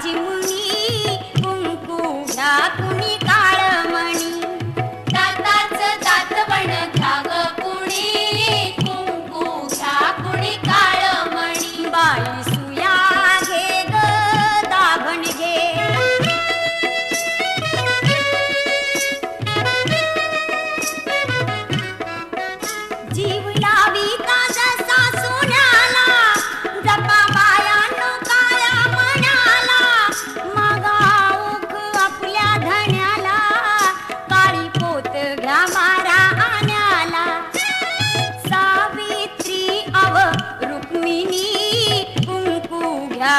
चिमुनी कुंकू घ्या कुणी काळमणी दाताचं दातवण घ्या ग कुणी कुंकू घ्या कुणी काळमणी बाई सुया घे ग दाभण घे जीव लावी जसा सोन्याला जपा बायानो काळ्या मण्याला मागाऊक आपल्या धण्याला काळी पोत घ्या मारा आण्याला सावित्री अव रुक्मिणी कुंकू घ्या